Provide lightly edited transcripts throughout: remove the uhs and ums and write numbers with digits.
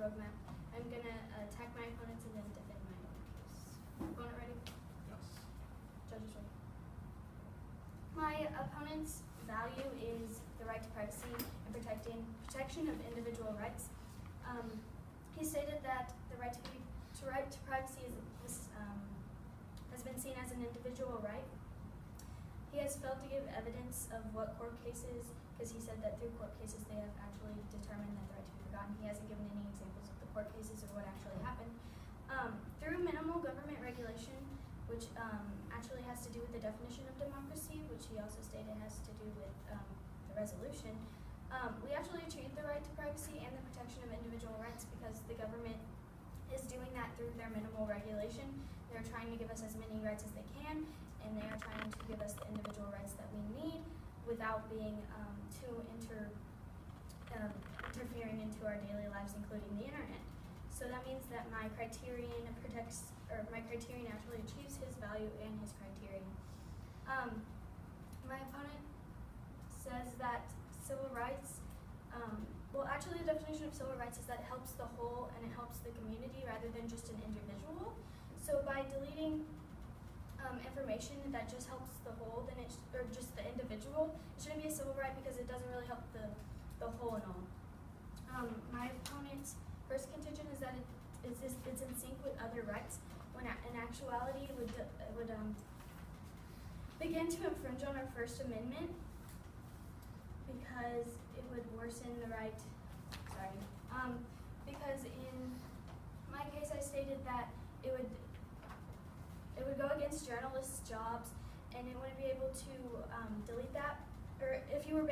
roadmap. I'm going to attack my opponents and then defend my own case. Opponent ready? Yes. Judges ready? My opponent's value is the right to privacy and protection of individual rights. He stated that the right to privacy has been seen as an individual right. He has failed to give evidence of what court cases, because he said that through court cases they have actually determined that the right to be forgotten. He hasn't given any examples of the court cases or what actually happened. Through minimal government regulation, which actually has to do with the definition of democracy, which he also stated has to do with the resolution, we actually achieve the right to privacy and the protection of individual rights because the government is doing that through their minimal regulation. They're trying to give us as many rights as they can, and they are trying to give us the individual rights that we need without being interfering into our daily lives, including the internet. So that means that my criterion actually achieves his value and his criterion. My opponent says that civil rights, well, actually the definition of civil rights is that it helps the whole and it helps the community rather than just an individual. So by deleting information that just helps the whole, then or just the individual, it shouldn't be a civil right because it doesn't really help the whole and all. My opponent's first contention is that it's in sync with other rights, when in actuality it would begin to infringe on our First Amendment because it would worsen the right. Because in my case I stated that it would go against journalists' jobs, and it wouldn't be able to delete that, or if you were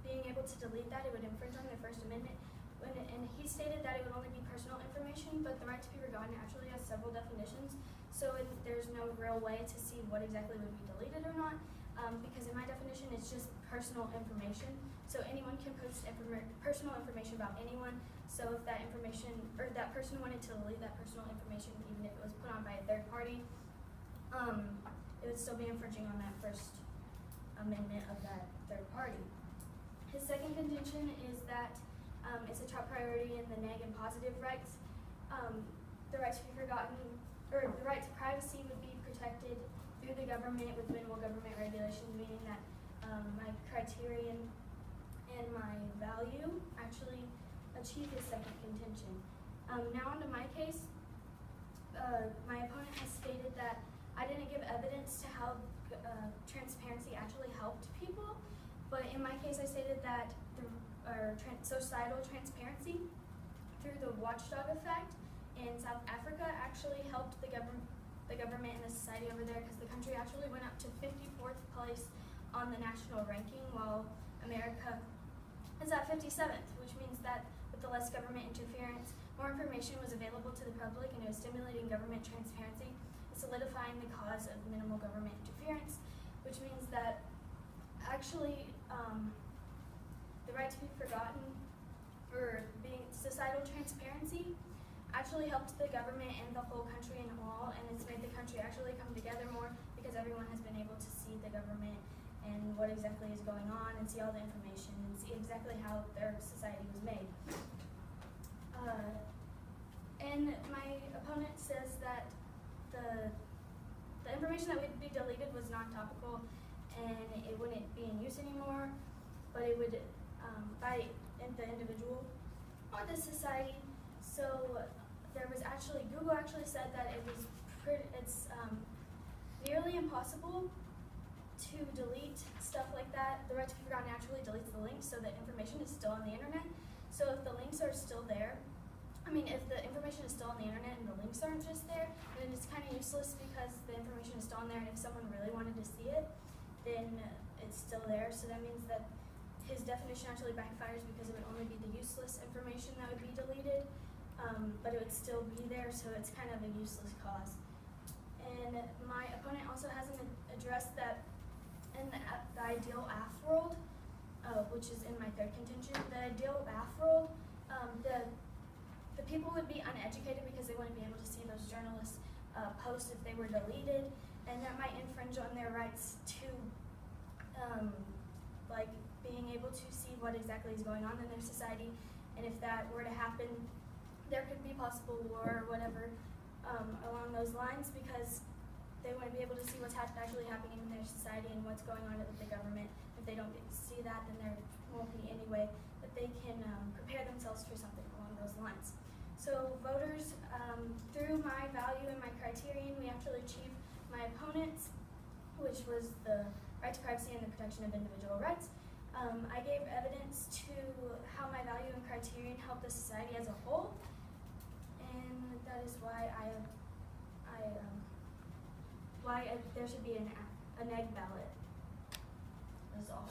being able to delete that, it would infringe on their First Amendment. And he stated that it would only be personal information, but the right to be forgotten actually has several definitions, so there's no real way to see what exactly would be deleted or not, because in my definition it's just personal information, so anyone can post personal information about anyone. So if that information, or that person wanted to delete that personal information, even if it was put on by a third party, it would still be infringing on that First Amendment of that third party. His second contention is that it's a top priority in the neg and positive rights. The right to be forgotten, or the right to privacy would be protected through the government with minimal government regulation, meaning that my criterion and my value actually achieve his second contention. Now onto my case. My opponent has stated that I didn't give evidence to how transparency actually helped people, but in my case I stated that societal transparency through the watchdog effect in South Africa actually helped the government and the society over there, because the country actually went up to 54th place on the national ranking, while America is at 57th, which means that with the less government interference, more information was available to the public, and it was stimulating government transparency, solidifying the cause of minimal government interference, which means that actually the right to be forgotten, or being societal transparency, actually helped the government and the whole country in all, and it's made the country actually come together more because everyone has been able to see the government and what exactly is going on and see all the information and see exactly how their society was made. And my opponent says that the information that would be deleted was non-topical and it wouldn't be in use anymore, but it would bite the individual or the society. So there was actually, Google actually said that it's nearly impossible to delete stuff like that. The right to be forgotten actually deletes the links, so that information is still on the internet. So if the links are still there, if the information is still on the internet and the links aren't just there, then it's kind of useless because the information is still on there, and if someone really wanted to see it, then it's still there. So that means that his definition actually backfires because it would only be the useless information that would be deleted, but it would still be there, so it's kind of a useless cause. And my opponent also hasn't addressed that in the ideal AF world, which is in my third contention, the ideal AF world, the people would be uneducated because they wouldn't be able to see those journalists' posts if they were deleted, and that might infringe on their rights to like being able to see what exactly is going on in their society. And if that were to happen, there could be possible war or whatever along those lines, because they wouldn't be able to see what's actually happening in their society and what's going on with the government. If they don't get to see that, then there won't be any way that they can prepare themselves for something along those lines. So voters, through my value and my criterion, we actually achieve my opponents, which was the right to privacy and the protection of individual rights. I gave evidence to how my value and criterion help the society as a whole, and that is why there should be a neg ballot. That's all.